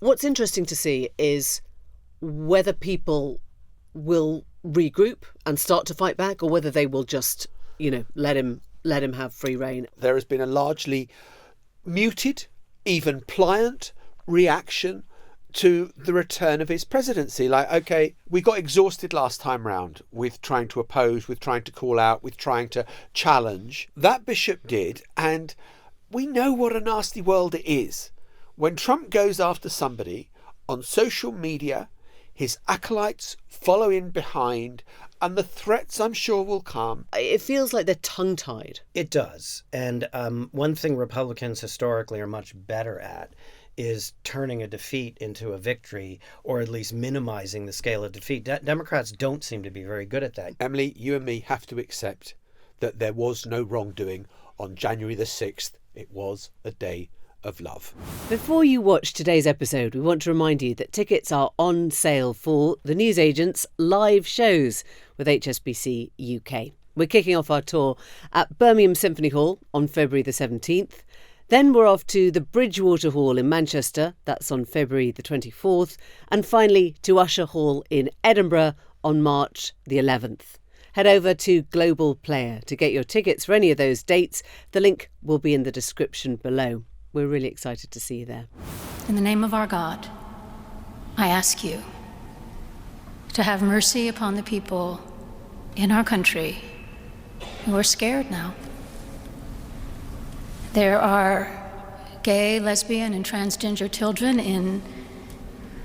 What's interesting to see is whether people will regroup and start to fight back, or whether they will just, let him have free rein. There has been a largely muted, even pliant reaction to the return of his presidency. Like, OK, we got exhausted last time round with trying to oppose, with trying to call out, with trying to challenge. That bishop did. And we know what a nasty world it is. When Trump goes after somebody on social media, his acolytes follow in behind, and the threats, I'm sure, will come. It feels like they're tongue-tied. It does. And one thing Republicans historically are much better at is turning a defeat into a victory, or at least minimizing the scale of defeat. Democrats don't seem to be very good at that. Emily, you and me have to accept that there was no wrongdoing on January the 6th. It was a day of love. Before you watch today's episode, we want to remind you that tickets are on sale for the newsagent's live shows with HSBC UK. We're kicking off our tour at Birmingham Symphony Hall on February the 17th. Then we're off to the Bridgewater Hall in Manchester, that's on February the 24th, and finally to Usher Hall in Edinburgh on March the 11th. Head over to Global Player to get your tickets for any of those dates. The link will be in the description below. We're really excited to see you there. In the name of our God, I ask you to have mercy upon the people in our country who are scared now. There are gay, lesbian, and transgender children in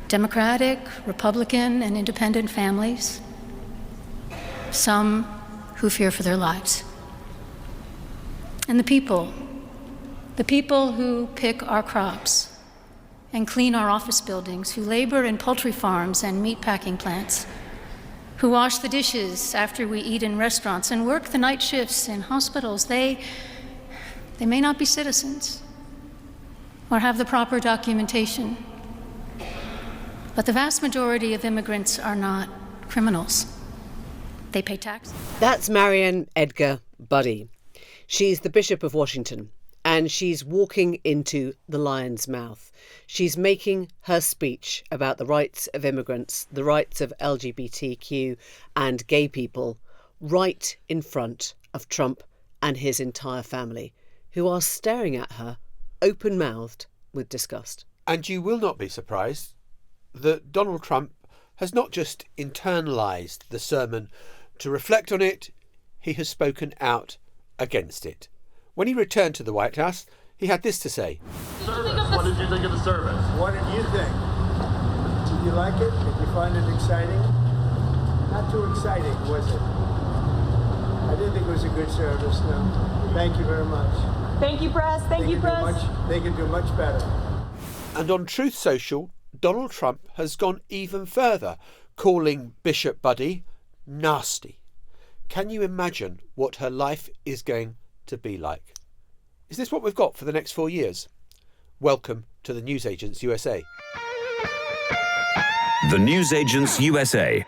Democratic, Republican, and independent families, some who fear for their lives. And the people who pick our crops and clean our office buildings, who labor in poultry farms and meatpacking plants, who wash the dishes after we eat in restaurants and work the night shifts in hospitals, they may not be citizens or have the proper documentation, but the vast majority of immigrants are not criminals. They pay taxes. That's Marian Edgar Buddy. She's the Bishop of Washington, and she's walking into the lion's mouth. She's making her speech about the rights of immigrants, the rights of LGBTQ and gay people, right in front of Trump and his entire family, who are staring at her open-mouthed with disgust. And you will not be surprised that Donald Trump has not just internalised the sermon to reflect on it, he has spoken out against it. When he returned to the White House, he had this to say. Service. What did you think of the service? What did you think? Did you like it? Did you find it exciting? Not too exciting, was it? I didn't think it was a good service, no. Thank you very much. Thank you, press. Thank you, press. They can do much better. And on Truth Social, Donald Trump has gone even further, calling Bishop Buddy nasty. Can you imagine what her life is going to be like? Is this what we've got for the next 4 years? Welcome to the Newsagents USA. The Newsagents USA.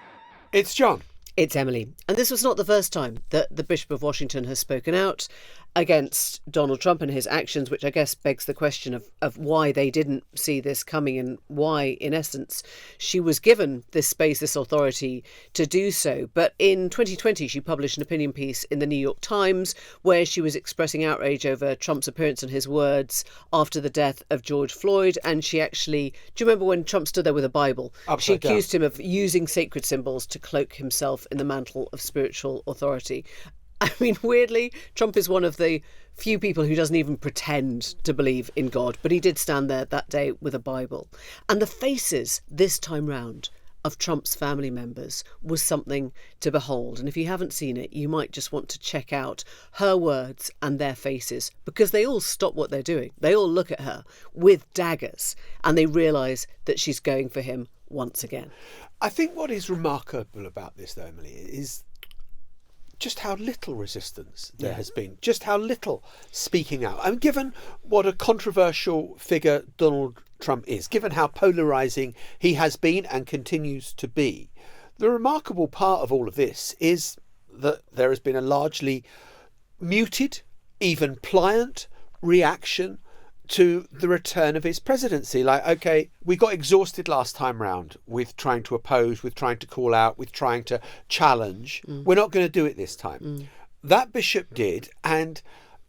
It's John. It's Emily. And this was not the first time that the Bishop of Washington has spoken out against Donald Trump and his actions, which I guess begs the question of why they didn't see this coming and why, in essence, she was given this space, this authority to do so. But in 2020, she published an opinion piece in the New York Times where she was expressing outrage over Trump's appearance and his words after the death of George Floyd. And she actually, do you remember when Trump stood there with a Bible? She accused him of using sacred symbols to cloak himself in the mantle of spiritual authority. I mean, weirdly, Trump is one of the few people who doesn't even pretend to believe in God, but he did stand there that day with a Bible. And the faces this time round of Trump's family members was something to behold. And if you haven't seen it, you might just want to check out her words and their faces, because they all stop what they're doing. They all look at her with daggers and they realise that she's going for him once again. I think what is remarkable about this, though, Emily, is just how little resistance there has been, just how little speaking out. And given what a controversial figure Donald Trump is, given how polarising he has been and continues to be, the remarkable part of all of this is that there has been a largely muted, even pliant reaction to the return of his presidency. Like, okay, we got exhausted last time round with trying to oppose, with trying to call out, with trying to challenge. We're not going to do it this time. That bishop did, and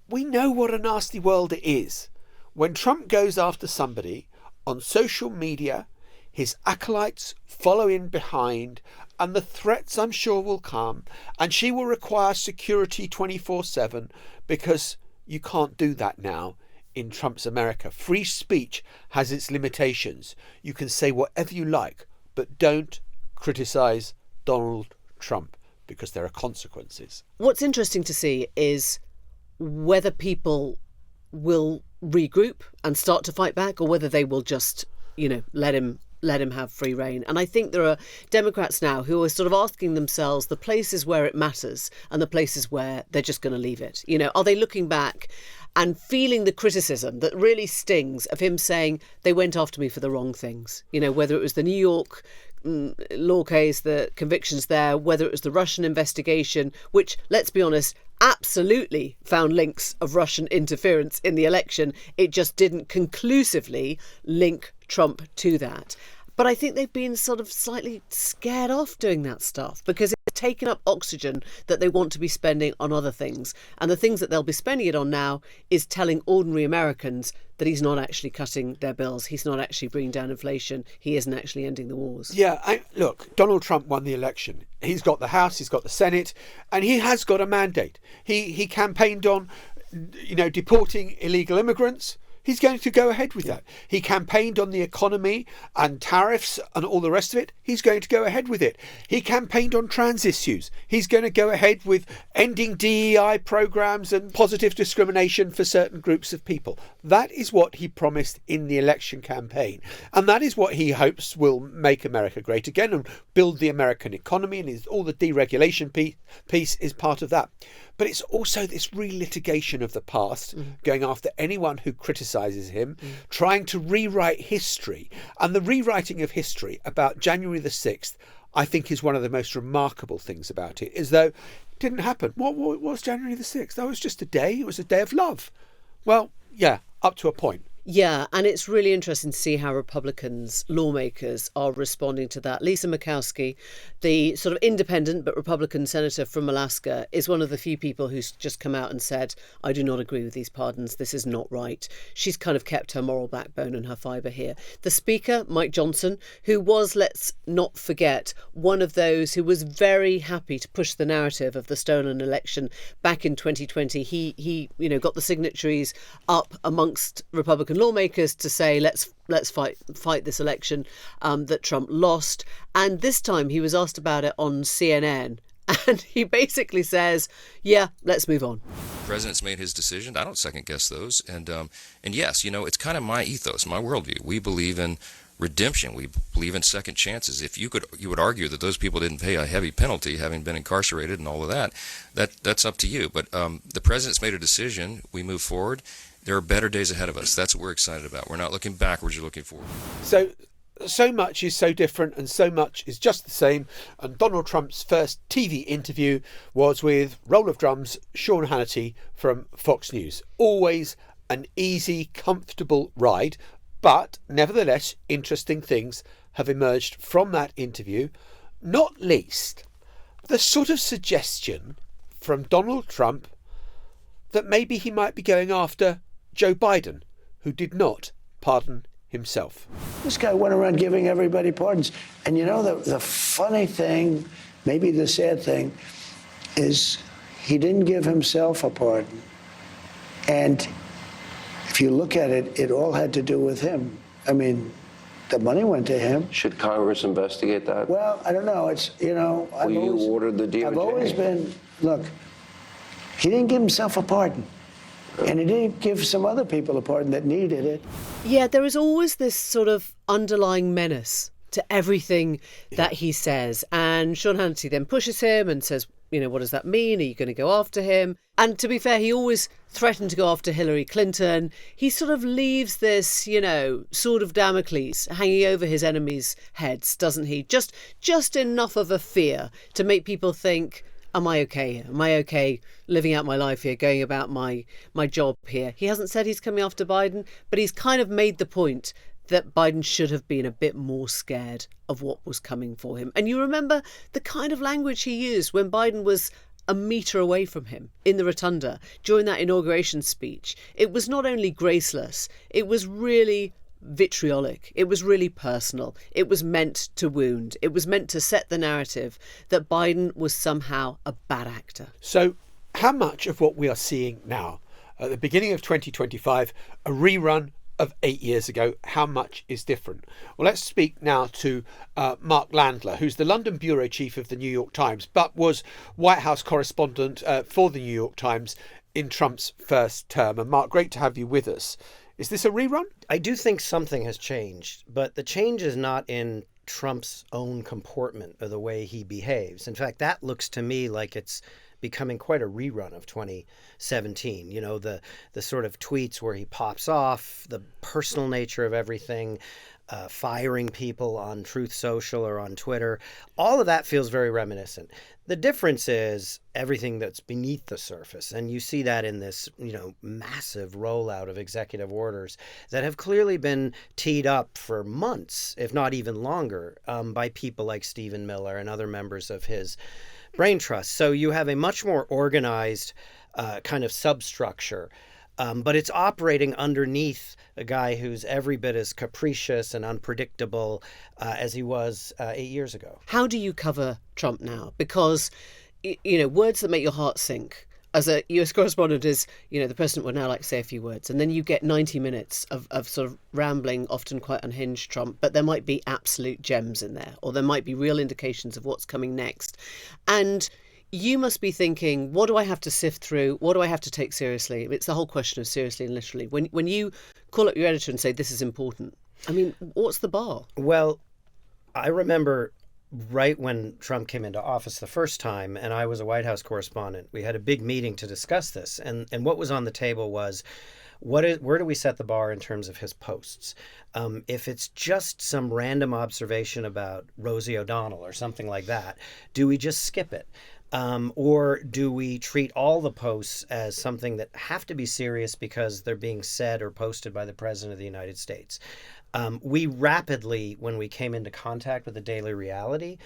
we know what a nasty world it is. When Trump goes after somebody on social media, his acolytes follow in behind, and the threats, I'm sure, will come, and she will require security 24/7, because you can't do that now in Trump's America. Free speech has its limitations. You can say whatever you like, but don't criticise Donald Trump, because there are consequences. What's interesting to see is whether people will regroup and start to fight back, or whether they will just, let him have free rein. And I think there are Democrats now who are sort of asking themselves the places where it matters and the places where they're just going to leave it. Are they looking back and feeling the criticism that really stings of him saying they went after me for the wrong things? Whether it was the New York law case, the convictions there, whether it was the Russian investigation, which, let's be honest, absolutely found links of Russian interference in the election. It just didn't conclusively link Trump to that. But I think they've been sort of slightly scared off doing that stuff, because it's taken up oxygen that they want to be spending on other things. And the things that they'll be spending it on now is telling ordinary Americans that he's not actually cutting their bills. He's not actually bringing down inflation. He isn't actually ending the wars. Yeah, look, Donald Trump won the election. He's got the House, he's got the Senate, and he has got a mandate. He campaigned on, deporting illegal immigrants. He's going to go ahead with that. He campaigned on the economy and tariffs and all the rest of it. He's going to go ahead with it. He campaigned on trans issues. He's going to go ahead with ending DEI programs and positive discrimination for certain groups of people. That is what he promised in the election campaign. And that is what he hopes will make America great again and build the American economy, and all the deregulation piece is part of that. But it's also this relitigation of the past, going after anyone who criticises him, trying to rewrite history. And the rewriting of history about January the 6th, I think, is one of the most remarkable things about it, as though it didn't happen. What was January the 6th? That was just a day. It was a day of love. Well, yeah, up to a point. Yeah, and it's really interesting to see how Republicans, lawmakers, are responding to that. Lisa Murkowski, the sort of independent but Republican senator from Alaska, is one of the few people who's just come out and said, I do not agree with these pardons. This is not right. She's kind of kept her moral backbone and her fibre here. The Speaker, Mike Johnson, who was, let's not forget, one of those who was very happy to push the narrative of the stolen election back in 2020. He got the signatories up amongst Republican lawmakers to say let's fight this election that Trump lost. And this time he was asked about it on CNN, and he basically says, yeah, let's move on. The president's made his decision. I don't second guess those. And yes, it's kind of my ethos, my worldview. We believe in redemption. We believe in second chances. If you would argue that those people didn't pay a heavy penalty, having been incarcerated and all of that's up to you. But the president's made a decision. We move forward. There are better days ahead of us. That's what we're excited about. We're not looking backwards, we're looking forward. So much is so different and so much is just the same. And Donald Trump's first TV interview was with, roll of drums, Sean Hannity from Fox News. Always an easy, comfortable ride. But nevertheless, interesting things have emerged from that interview. Not least, the sort of suggestion from Donald Trump that maybe he might be going after Joe Biden, who did not pardon himself. This guy went around giving everybody pardons. And the funny thing, maybe the sad thing, is he didn't give himself a pardon. And if you look at it, it all had to do with him. I mean, the money went to him. Should Congress investigate that? Well, I don't know. It's, Well, you ordered the DOJ. I've always been, look, he didn't give himself a pardon. And he didn't give some other people a pardon that needed it. Yeah, there is always this sort of underlying menace to everything that he says. And Sean Hannity then pushes him and says, what does that mean? Are you going to go after him? And to be fair, he always threatened to go after Hillary Clinton. He sort of leaves this, sword of Damocles hanging over his enemies' heads, doesn't he? Just enough of a fear to make people think, am I okay? Am I okay living out my life here, going about my job here? He hasn't said he's coming after Biden, but he's kind of made the point that Biden should have been a bit more scared of what was coming for him. And you remember the kind of language he used when Biden was a metre away from him in the rotunda during that inauguration speech. It was not only graceless, it was really vitriolic. It was really personal. It was meant to wound. It was meant to set the narrative that Biden was somehow a bad actor. So how much of what we are seeing now at the beginning of 2025, a rerun of 8 years ago, how much is different? Well, let's speak now to Mark Landler, who's the London bureau chief of the New York Times, but was White House correspondent for the New York Times in Trump's first term. And Mark, great to have you with us. Is this a rerun? I do think something has changed, but the change is not in Trump's own comportment or the way he behaves. In fact, that looks to me like it's becoming quite a rerun of 2017. You know, the sort of tweets where he pops off, the personal nature of everything, firing people on Truth Social or on Twitter. All of that feels very reminiscent. The difference is everything that's beneath the surface. And you see that in this, massive rollout of executive orders that have clearly been teed up for months, if not even longer, by people like Stephen Miller and other members of his brain trust. So you have a much more organized kind of substructure, but it's operating underneath a guy who's every bit as capricious and unpredictable as he was 8 years ago. How do you cover Trump now? Because, words that make your heart sink. As a US correspondent is, the president would now like to say a few words, and then you get 90 minutes of sort of rambling, often quite unhinged Trump, but there might be absolute gems in there, or there might be real indications of what's coming next. And you must be thinking, what do I have to sift through? What do I have to take seriously? It's the whole question of seriously and literally. When you call up your editor and say, this is important, I mean, what's the bar? Well, I remember right when Trump came into office the first time, and I was a White House correspondent, we had a big meeting to discuss this. And what was on the table was, where do we set the bar in terms of his posts? If it's just some random observation about Rosie O'Donnell or something like that, do we just skip it? Or do we treat all the posts as something that have to be serious because they're being said or posted by the President of the United States? We rapidly, when we came into contact with the daily reality,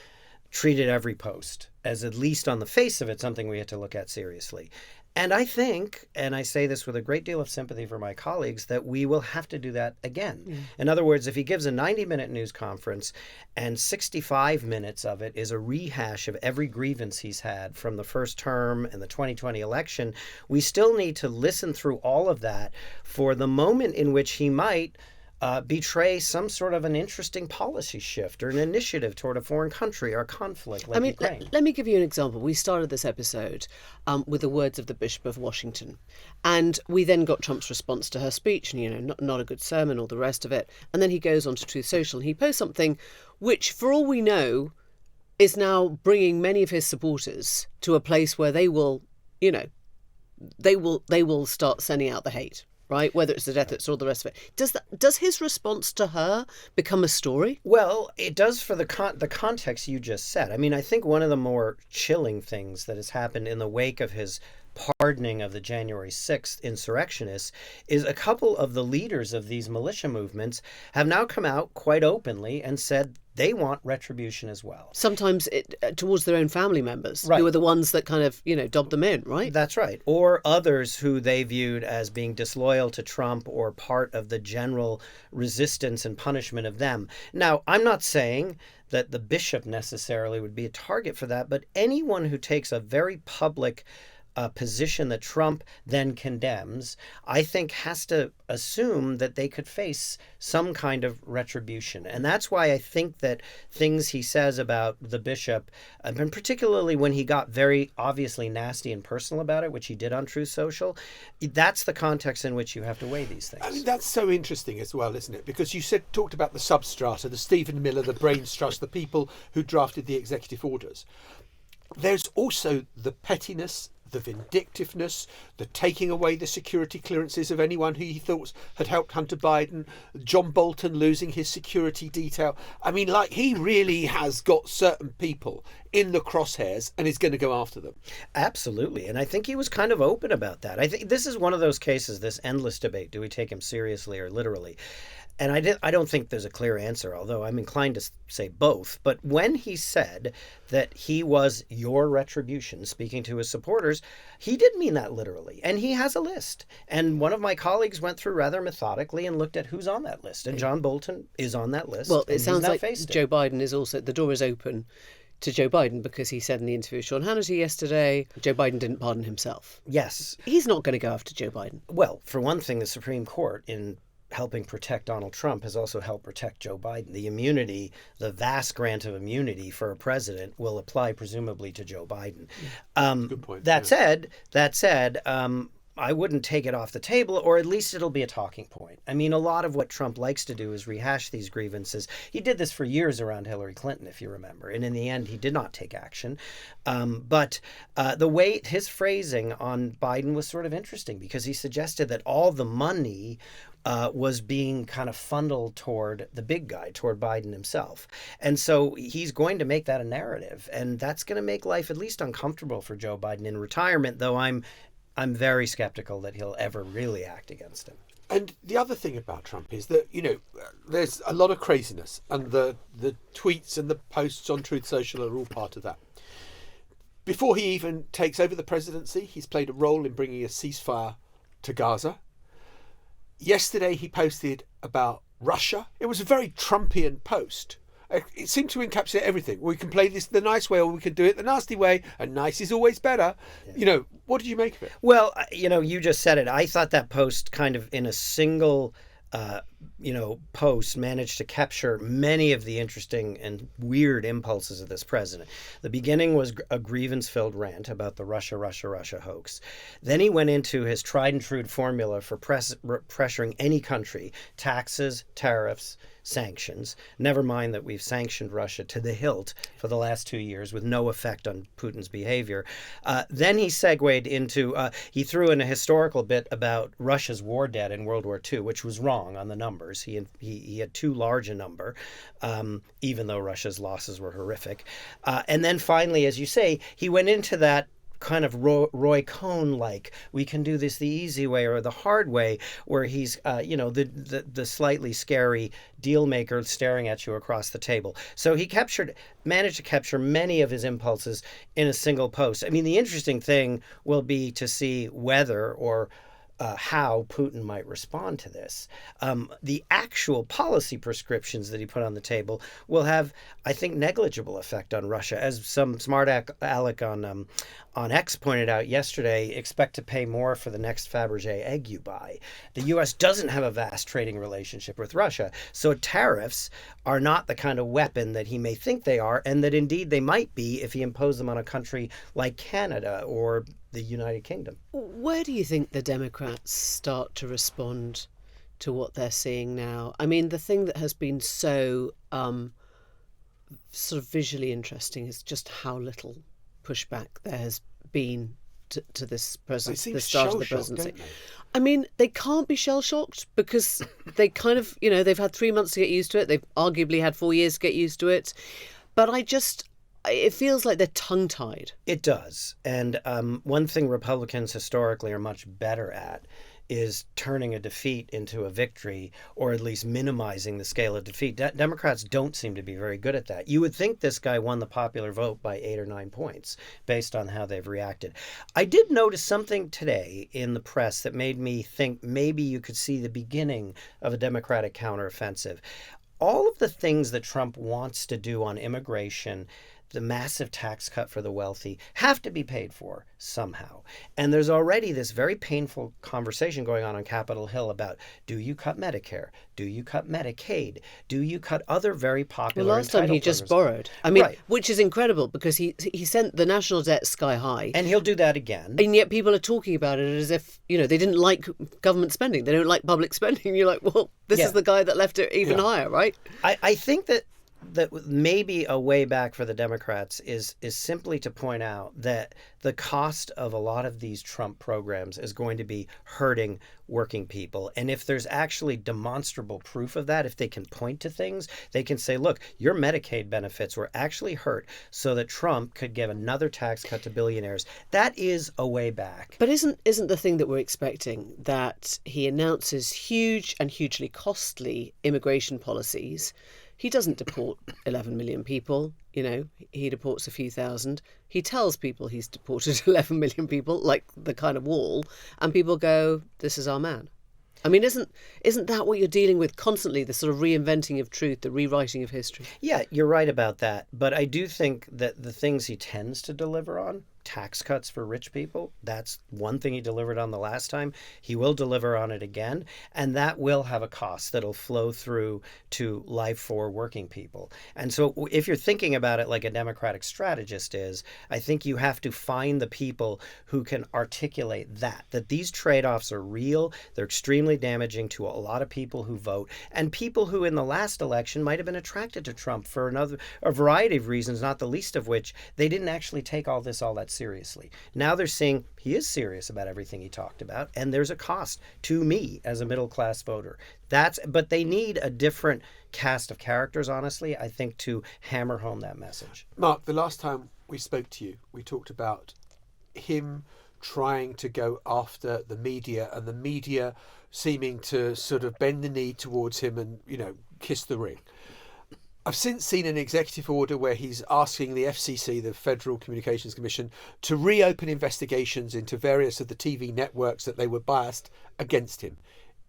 treated every post as, at least on the face of it, something we had to look at seriously. And I think, and I say this with a great deal of sympathy for my colleagues, that we will have to do that again. Mm. In other words, if he gives a 90-minute news conference and 65 minutes of it is a rehash of every grievance he's had from the first term and the 2020 election, we still need to listen through all of that for the moment in which he might betray some sort of an interesting policy shift or an initiative toward a foreign country or conflict like Ukraine. Let me give you an example. We started this episode with the words of the Bishop of Washington, and we then got Trump's response to her speech, and not a good sermon, all the rest of it. And then he goes on to Truth Social and he posts something which, for all we know, is now bringing many of his supporters to a place where they will, they will start sending out the hate. Right, whether it's the death threats or the rest of it. Does his response to her become a story? Well, it does for the context you just said. I mean, I think one of the more chilling things that has happened in the wake of his pardoning of the January 6th insurrectionists is a couple of the leaders of these militia movements have now come out quite openly and said they want retribution as well. Sometimes towards their own family members, right, who are the ones that kind of, dobbed them in, right? That's right. Or others who they viewed as being disloyal to Trump or part of the general resistance and punishment of them. Now, I'm not saying that the bishop necessarily would be a target for that, but anyone who takes a very public position that Trump then condemns, I think has to assume that they could face some kind of retribution. And that's why I think that things he says about the bishop, and particularly when he got very obviously nasty and personal about it, which he did on Truth Social, that's the context in which you have to weigh these things. I mean, that's so interesting as well, isn't it? Because you talked about the substrata, the Stephen Miller, the brains trust, the people who drafted the executive orders. There's also the pettiness, the vindictiveness, the taking away the security clearances of anyone who he thought had helped Hunter Biden, John Bolton losing his security detail. I mean, like, he really has got certain people in the crosshairs and is going to go after them. Absolutely. And I think he was kind of open about that. I think this is one of those cases, this endless debate. Do we take him seriously or literally? And I don't think there's a clear answer, although I'm inclined to say both. But when he said that he was your retribution, speaking to his supporters, he did mean that literally. And he has a list. And one of my colleagues went through rather methodically and looked at who's on that list. And John Bolton is on that list. Well, it sounds like Joe Biden is also, the door is open to Joe Biden, because he said in the interview with Sean Hannity yesterday, Joe Biden didn't pardon himself. Yes. He's not going to go after Joe Biden. Well, for one thing, the Supreme Court, in helping protect Donald Trump, has also helped protect Joe Biden. The immunity, the vast grant of immunity for a president, will apply presumably to Joe Biden. Good point. That said, I wouldn't take it off the table, or at least it'll be a talking point. I mean, a lot of what Trump likes to do is rehash these grievances. He did this for years around Hillary Clinton, if you remember, and in the end, he did not take action. But the way his phrasing on Biden was sort of interesting, because he suggested that all the money was being kind of funneled toward the big guy, toward Biden himself. And so he's going to make that a narrative, and that's going to make life at least uncomfortable for Joe Biden in retirement, though I'm very skeptical that he'll ever really act against him. And the other thing about Trump is that, you know, there's a lot of craziness, and the tweets and the posts on Truth Social are all part of that. Before he even takes over the presidency, he's played a role in bringing a ceasefire to Gaza. Yesterday, he posted about Russia. It was a very Trumpian post. It seemed to encapsulate everything. We can play this the nice way, or we can do it the nasty way, and nice is always better. Yeah. You know, what did you make of it? Well, you know, you just said it. I thought that post kind of in a single post managed to capture many of the interesting and weird impulses of this president. The beginning was a grievance-filled rant about the Russia hoax. Then he went into his tried and true formula for pressuring any country: taxes, tariffs, sanctions. Never mind that we've sanctioned Russia to the hilt for the last 2 years with no effect on Putin's behavior. Then he segued into, he threw in a historical bit about Russia's war debt in World War II, which was wrong on the numbers. He had too large a number, even though Russia's losses were horrific. And then finally, as you say, he went into that kind of Roy Cohn-like, we can do this the easy way or the hard way, where he's, the slightly scary deal maker staring at you across the table. So he managed to capture many of his impulses in a single post. I mean, the interesting thing will be to see whether or how Putin might respond to this. The actual policy prescriptions that he put on the table will have, I think, negligible effect on Russia. As some smart aleck on X pointed out yesterday, expect to pay more for the next Fabergé egg you buy. The U.S. doesn't have a vast trading relationship with Russia, so tariffs are not the kind of weapon that he may think they are, and that indeed they might be if he imposed them on a country like Canada or the United Kingdom. Where do you think the Democrats start to respond to what they're seeing now? I mean, the thing that has been so sort of visually interesting is just how little pushback there has been to this presidency, the start of the presidency. I mean, they can't be shell-shocked because they kind of, they've had 3 months to get used to it. They've arguably had 4 years to get used to it. But it feels like they're tongue-tied. It does. And one thing Republicans historically are much better at is turning a defeat into a victory, or at least minimizing the scale of defeat. Democrats don't seem to be very good at that. You would think this guy won the popular vote by 8 or 9 points based on how they've reacted. I did notice something today in the press that made me think maybe you could see the beginning of a Democratic counteroffensive. All of the things that Trump wants to do on immigration, the massive tax cut for the wealthy, have to be paid for somehow. And there's already this very painful conversation going on Capitol Hill about, do you cut Medicare? Do you cut Medicaid? Do you cut other very popular Well, last time he just borrowed. I mean, right. Which is incredible because he sent the national debt sky high. And he'll do that again. And yet people are talking about it as if, they didn't like government spending. They don't like public spending. You're like, well, this is the guy that left it even higher, right? I think that that maybe a way back for the Democrats is simply to point out that the cost of a lot of these Trump programs is going to be hurting working people. And if there's actually demonstrable proof of that, if they can point to things, they can say, look, your Medicaid benefits were actually hurt so that Trump could give another tax cut to billionaires. That is a way back. But isn't the thing that we're expecting that he announces huge and hugely costly immigration policies? He doesn't deport 11 million people, he deports a few thousand. He tells people he's deported 11 million people, like the kind of wall, and people go, this is our man. I mean, isn't that what you're dealing with constantly, the sort of reinventing of truth, the rewriting of history? Yeah, you're right about that. But I do think that the things he tends to deliver on, tax cuts for rich people, that's one thing he delivered on the last time. He will deliver on it again. And that will have a cost that'll flow through to life for working people. And so if you're thinking about it like a Democratic strategist is, I think you have to find the people who can articulate that these trade-offs are real. They're extremely damaging to a lot of people who vote, and people who in the last election might have been attracted to Trump for a variety of reasons, not the least of which they didn't actually take all that seriously. Now they're seeing he is serious about everything he talked about, and there's a cost to me as a middle-class voter. But they need a different cast of characters, honestly, I think, to hammer home that message. Mark, the last time we spoke to you, we talked about him trying to go after the media and the media seeming to sort of bend the knee towards him and, kiss the ring. I've since seen an executive order where he's asking the FCC, the Federal Communications Commission, to reopen investigations into various of the TV networks that they were biased against him.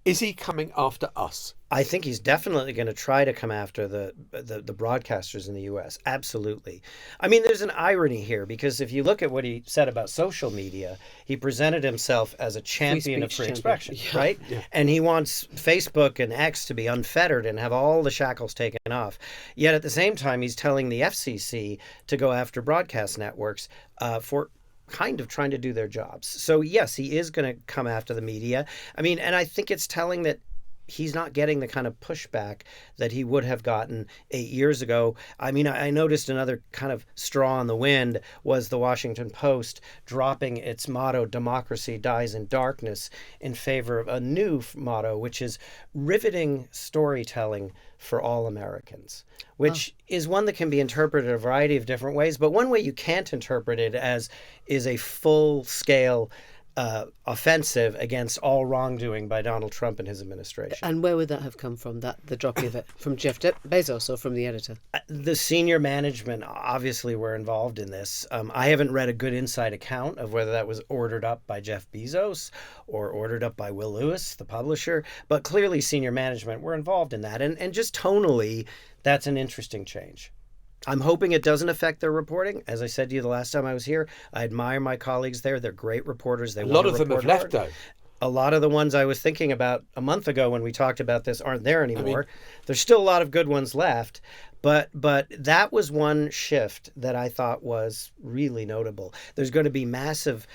Is he coming after us? I think he's definitely going to try to come after the broadcasters in the U.S. Absolutely. I mean, there's an irony here, because if you look at what he said about social media, he presented himself as a champion of free expression, right? Yeah. And he wants Facebook and X to be unfettered and have all the shackles taken off. Yet at the same time, he's telling the FCC to go after broadcast networks for kind of trying to do their jobs. So yes, he is going to come after the media. I mean, and I think it's telling that he's not getting the kind of pushback that he would have gotten 8 years ago. I mean, I noticed another kind of straw in the wind was the Washington Post dropping its motto, "Democracy dies in darkness," in favor of a new motto, which is riveting storytelling for all Americans, which is one that can be interpreted a variety of different ways. But one way you can't interpret it as is a full-scale offensive against all wrongdoing by Donald Trump and his administration. And where would that have come from, the dropping of it? From Jeff Bezos or from the editor? The senior management obviously were involved in this. I haven't read a good inside account of whether that was ordered up by Jeff Bezos or ordered up by Will Lewis, the publisher, but clearly senior management were involved in that. And just tonally, that's an interesting change. I'm hoping it doesn't affect their reporting. As I said to you the last time I was here, I admire my colleagues there. They're great reporters. A lot of them have left, though. A lot of the ones I was thinking about a month ago when we talked about this aren't there anymore. There's still a lot of good ones left. But that was one shift that I thought was really notable. There's going to be massive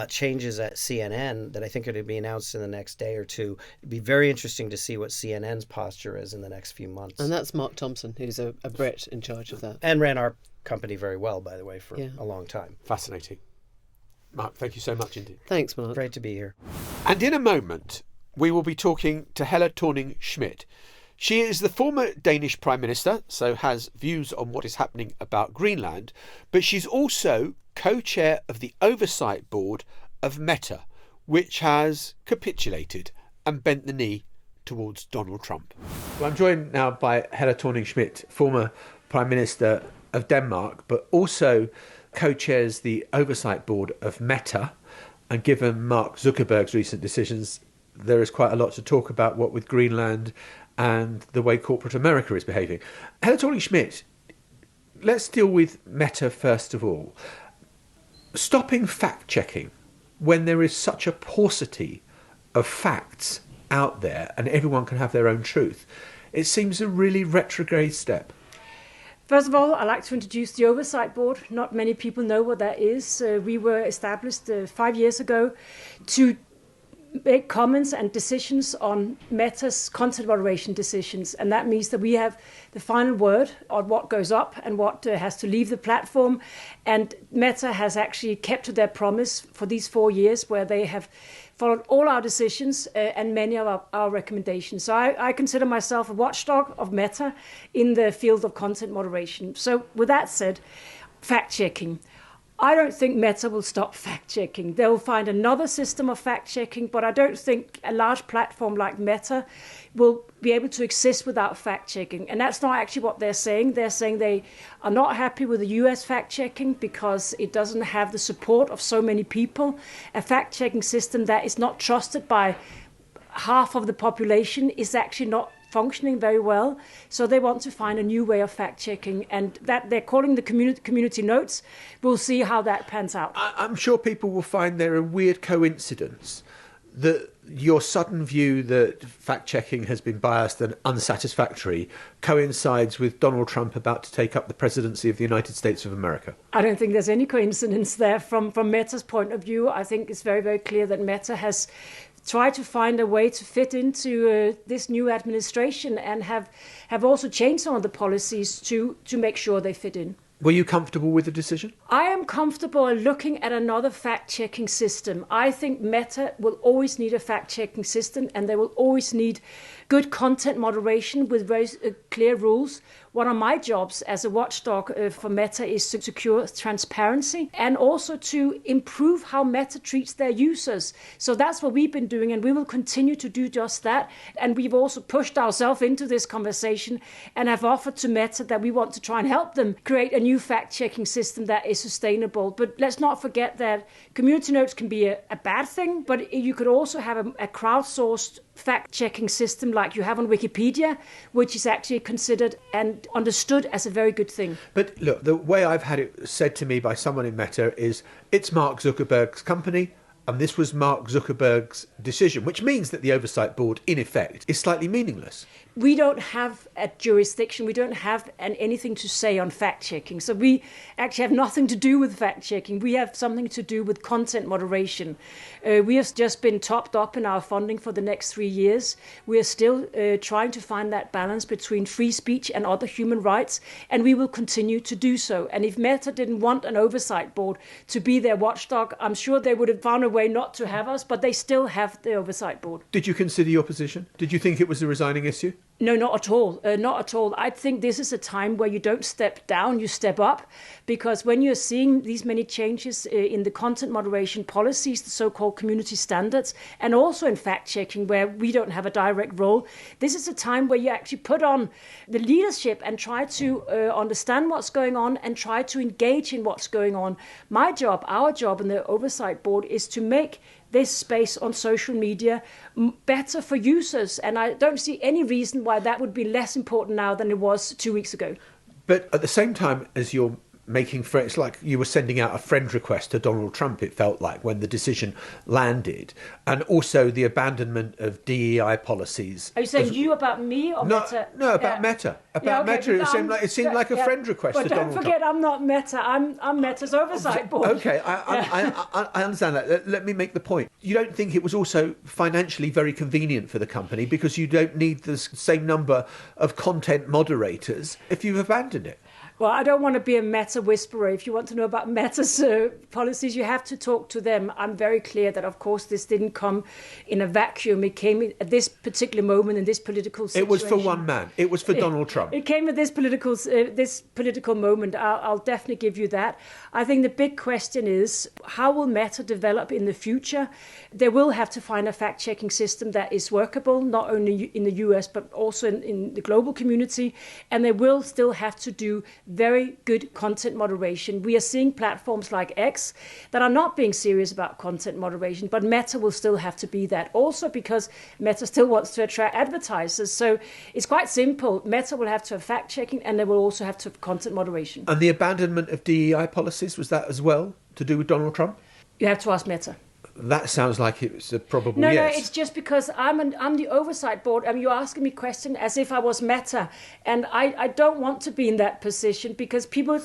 changes at CNN that I think are going to be announced in the next day or two. It'd be very interesting to see what CNN's posture is in the next few months. And that's Mark Thompson, who's a Brit in charge of that. And ran our company very well, by the way, for a long time. Fascinating. Mark, thank you so much indeed. Thanks, Mark. Great to be here. And in a moment, we will be talking to Helle Thorning-Schmidt. She is the former Danish Prime Minister, so has views on what is happening about Greenland, but she's also co-chair of the oversight board of Meta, which has capitulated and bent the knee towards Donald Trump. Well, I'm joined now by Helle Thorning-Schmidt, former Prime Minister of Denmark, but also co-chairs the oversight board of Meta. And given Mark Zuckerberg's recent decisions, there is quite a lot to talk about, what with Greenland and the way corporate America is behaving. Helle Thorning-Schmidt, let's deal with Meta first of all. Stopping fact-checking when there is such a paucity of facts out there and everyone can have their own truth, it seems a really retrograde step. First of all, I'd like to introduce the Oversight Board. Not many people know what that is. We were established 5 years ago to make comments and decisions on Meta's content moderation decisions, and that means that we have the final word on what goes up and what has to leave the platform. And Meta has actually kept to their promise for these 4 years, where they have followed all our decisions and many of our recommendations. So I consider myself a watchdog of Meta in the field of content moderation. So with that said, fact-checking. I don't think Meta will stop fact-checking. They'll find another system of fact-checking, but I don't think a large platform like Meta will be able to exist without fact-checking. And that's not actually what they're saying. They're saying they are not happy with the US fact-checking because it doesn't have the support of so many people. A fact-checking system that is not trusted by half of the population is actually not functioning very well. So they want to find a new way of fact-checking, and that they're calling the community notes. We'll see how that pans out. I'm sure people will find there a weird coincidence that your sudden view that fact-checking has been biased and unsatisfactory coincides with Donald Trump about to take up the presidency of the United States of America. I don't think there's any coincidence there from Meta's point of view. I think it's very, very clear that Meta has tried to find a way to fit into this new administration and have also changed some of the policies to make sure they fit in. Were you comfortable with the decision? I am comfortable looking at another fact-checking system. I think Meta will always need a fact-checking system, and they will always need good content moderation with very clear rules. One of my jobs as a watchdog for Meta is to secure transparency and also to improve how Meta treats their users. So that's what we've been doing, and we will continue to do just that. And we've also pushed ourselves into this conversation and have offered to Meta that we want to try and help them create a new fact-checking system that is sustainable. But let's not forget that community notes can be a bad thing, but you could also have a crowdsourced fact-checking system like you have on Wikipedia, which is actually considered and understood as a very good thing. But look, the way I've had it said to me by someone in Meta is it's Mark Zuckerberg's company, and this was Mark Zuckerberg's decision, which means that the oversight board, in effect, is slightly meaningless. We don't have a jurisdiction. We don't have anything to say on fact-checking. So we actually have nothing to do with fact-checking. We have something to do with content moderation. We have just been topped up in our funding for the next 3 years. We are still trying to find that balance between free speech and other human rights, and we will continue to do so. And if Meta didn't want an oversight board to be their watchdog, I'm sure they would have found a way not to have us, but they still have the oversight board. Did you consider your position? Did you think it was a resigning issue? No, not at all. Not at all. I think this is a time where you don't step down, you step up, because when you're seeing these many changes in the content moderation policies, the so-called community standards, and also in fact-checking where we don't have a direct role, this is a time where you actually put on the leadership and try to understand what's going on and try to engage in what's going on. My job, our job in the oversight board is to make this space on social media better for users. And I don't see any reason why that would be less important now than it was 2 weeks ago. But at the same time as you're making friends, it's like you were sending out a friend request to Donald Trump, it felt like, when the decision landed. And also the abandonment of DEI policies. Are you saying you about me or Meta? No, about Meta. About Meta, it seemed like a friend request to Donald Trump. But don't forget, I'm not Meta. I'm Meta's oversight board. Okay, I understand that. Let me make the point. You don't think it was also financially very convenient for the company because you don't need the same number of content moderators if you've abandoned it? Well, I don't want to be a Meta whisperer. If you want to know about Meta's policies, you have to talk to them. I'm very clear that, of course, this didn't come in a vacuum. It came at this particular moment in this political situation. It was for one man. It was for Donald Trump. It came at this political moment. I'll definitely give you that. I think the big question is, how will Meta develop in the future? They will have to find a fact-checking system that is workable, not only in the US, but also in the global community. And they will still have to do very good content moderation. We are seeing platforms like X that are not being serious about content moderation, but Meta will still have to be that. Also because Meta still wants to attract advertisers. So it's quite simple. Meta will have to have fact-checking and they will also have to have content moderation. And the abandonment of DEI policies, was that as well to do with Donald Trump? You have to ask Meta. That sounds like it was a probable yes. No, it's just because I'm the oversight board. I mean, you're asking me questions as if I was Meta. And I don't want to be in that position because people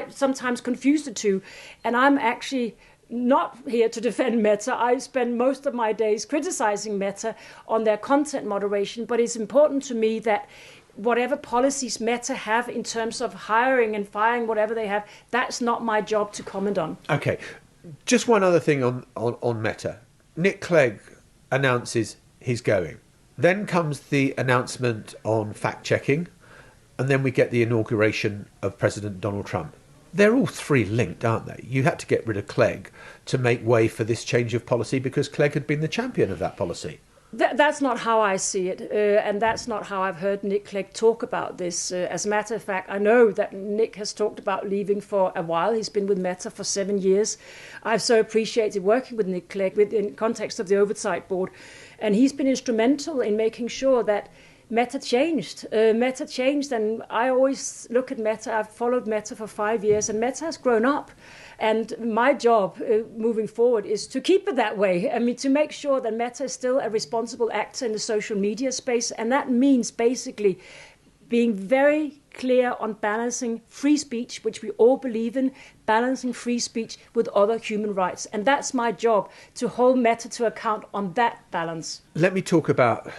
sometimes confuse the two. And I'm actually not here to defend Meta. I spend most of my days criticizing Meta on their content moderation, but it's important to me that whatever policies Meta have in terms of hiring and firing, whatever they have, that's not my job to comment on. Okay, just one other thing on Meta. Nick Clegg announces he's going. Then comes the announcement on fact-checking, and then we get the inauguration of President Donald Trump. They're all three linked, aren't they? You had to get rid of Clegg to make way for this change of policy because Clegg had been the champion of that policy. That's not how I see it, and that's not how I've heard Nick Clegg talk about this. As a matter of fact, I know that Nick has talked about leaving for a while. He's been with Meta for 7 years. I've so appreciated working with Nick Clegg in context of the oversight board, and he's been instrumental in making sure that Meta changed. Meta changed, and I always look at Meta. I've followed Meta for 5 years, and Meta has grown up. And my job moving forward is to keep it that way. I mean, to make sure that Meta is still a responsible actor in the social media space. And that means basically being very clear on balancing free speech, which we all believe in, balancing free speech with other human rights. And that's my job, to hold Meta to account on that balance. Let me talk about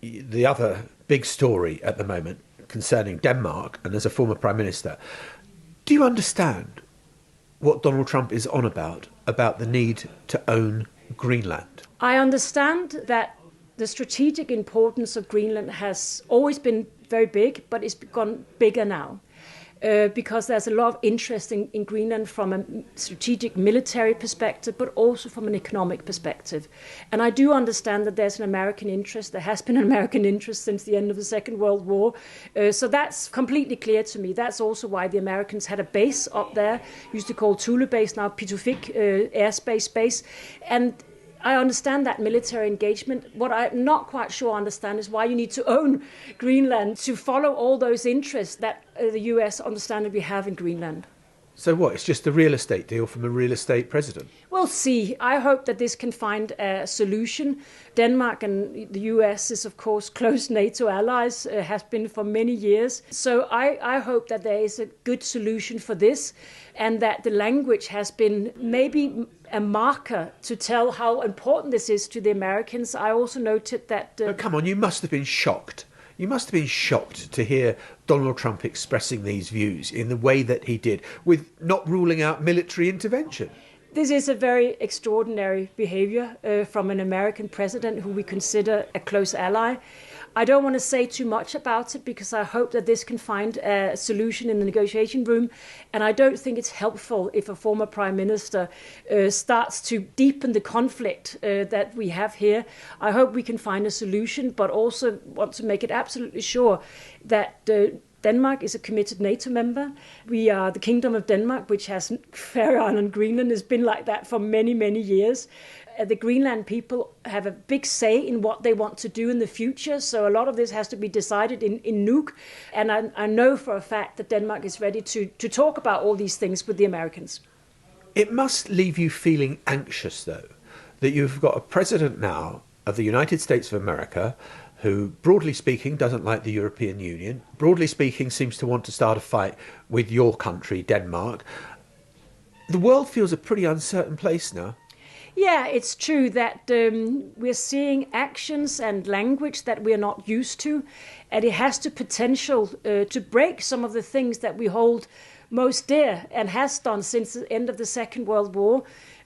the other big story at the moment concerning Denmark, and as a former Prime Minister, do you understand what Donald Trump is on about the need to own Greenland? I understand that the strategic importance of Greenland has always been very big, but it's gone bigger now. Because there's a lot of interest in Greenland from a strategic military perspective, but also from an economic perspective. And I do understand that there's an American interest. There has been an American interest since the end of the Second World War. So that's completely clear to me. That's also why the Americans had a base up there, used to call Thule base, now Pituffik airspace base. And I understand that military engagement. What I'm not quite sure I understand is why you need to own Greenland to follow all those interests that the US understandably have in Greenland. So what, it's just a real estate deal from a real estate president? We'll see. I hope that this can find a solution. Denmark and the US is, of course, close NATO allies, has been for many years. So I hope that there is a good solution for this, and that the language has been maybe a marker to tell how important this is to the Americans. I also noted that... But come on, you must have been shocked. You must have been shocked to hear Donald Trump expressing these views in the way that he did, with not ruling out military intervention. This is a very extraordinary behavior from an American president who we consider a close ally. I don't want to say too much about it because I hope that this can find a solution in the negotiation room. And I don't think it's helpful if a former prime minister starts to deepen the conflict that we have here. I hope we can find a solution, but also want to make it absolutely sure that Denmark is a committed NATO member. We are the Kingdom of Denmark, which has Faroe Island and Greenland, has been like that for many, many years. The Greenland people have a big say in what they want to do in the future, so a lot of this has to be decided in Nuuk. And I know for a fact that Denmark is ready to talk about all these things with the Americans. It must leave you feeling anxious, though, that you've got a president now of the United States of America who, broadly speaking, doesn't like the European Union, broadly speaking, seems to want to start a fight with your country, Denmark. The world feels a pretty uncertain place now. Yeah, it's true that we're seeing actions and language that we're not used to, and it has the potential to break some of the things that we hold most dear and has done since the end of the Second World War.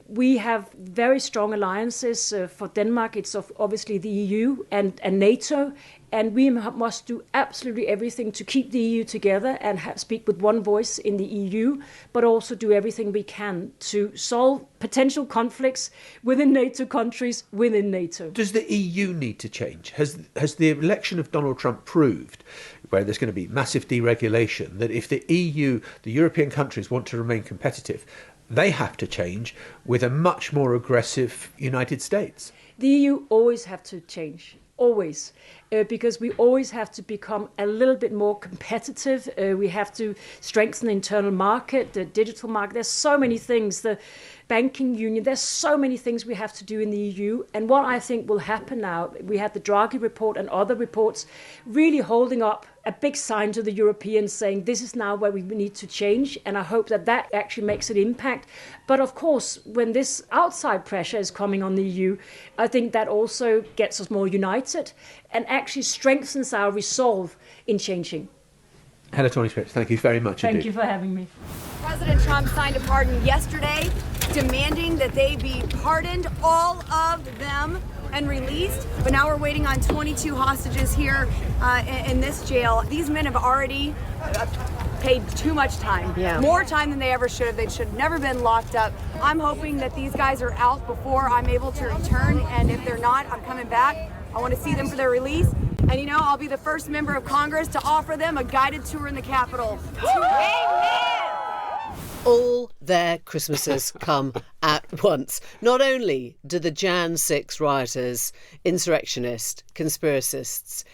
We have very strong alliances. For Denmark, it's obviously the EU and NATO, and we must do absolutely everything to keep the EU together and speak with one voice in the EU, but also do everything we can to solve potential conflicts within NATO countries, within NATO. Does the EU need to change? Has the election of Donald Trump proved, where there's going to be massive deregulation, that if the EU, the European countries, want to remain competitive, they have to change with a much more aggressive United States? The EU always have to change, always. because we always have to become a little bit more competitive. We have to strengthen the internal market, the digital market. There's so many things, the banking union, there's so many things we have to do in the EU. And what I think will happen now, we had the Draghi report and other reports really holding up a big sign to the Europeans saying this is now where we need to change. And I hope that that actually makes an impact. But of course, when this outside pressure is coming on the EU, I think that also gets us more united and actually strengthens our resolve in changing. Helle Thorning-Schmidt, thank you very much Thank indeed. you for having me. President Trump signed a pardon yesterday, demanding that they be pardoned, all of them, and released. But now we're waiting on 22 hostages here in this jail. These men have already paid too much time, more time than they ever should have. They should have never been locked up. I'm hoping that these guys are out before I'm able to return, and if they're not, I'm coming back. I want to see them for their release. And you know, I'll be the first member of Congress to offer them a guided tour in the Capitol. All their Christmases come at once. Not only do the Jan 6 rioters, insurrectionists, conspiracists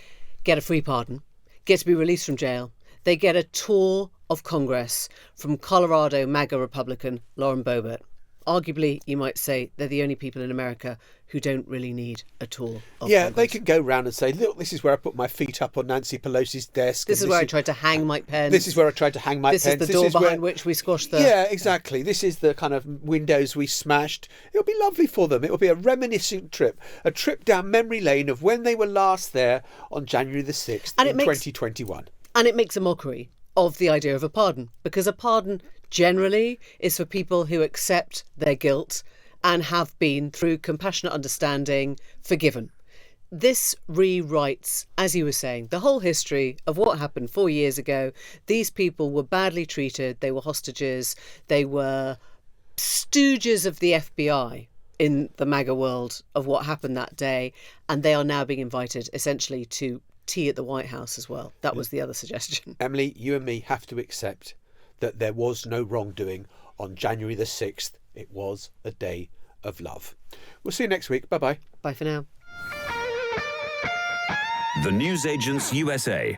get a free pardon, get to be released from jail, they get a tour of Congress from Colorado MAGA Republican Lauren Boebert. Arguably, you might say they're the only people in America who don't really need a tour of Congress. They could go round and say, look, this is where I put my feet up on Nancy Pelosi's desk. This is where I tried to hang Mike Pence. This is where I tried to hang Mike Pence. This is the door behind which we squashed the... Yeah, exactly. This is the kind of windows we smashed. It'll be lovely for them. It'll be a reminiscent trip, a trip down memory lane of when they were last there on January the 6th in 2021. And it makes a mockery of the idea of a pardon, because a pardon generally is for people who accept their guilt and have been, through compassionate understanding, forgiven. This rewrites, as you were saying, the whole history of what happened 4 years ago. These people were badly treated. They were hostages. They were stooges of the FBI in the MAGA world of what happened that day. And they are now being invited, essentially, to tea at the White House as well. That was the other suggestion. Emily, you and me have to accept that there was no wrongdoing on January the 6th. It was a day of love. We'll see you next week. Bye-bye. Bye for now. The Newsagents USA.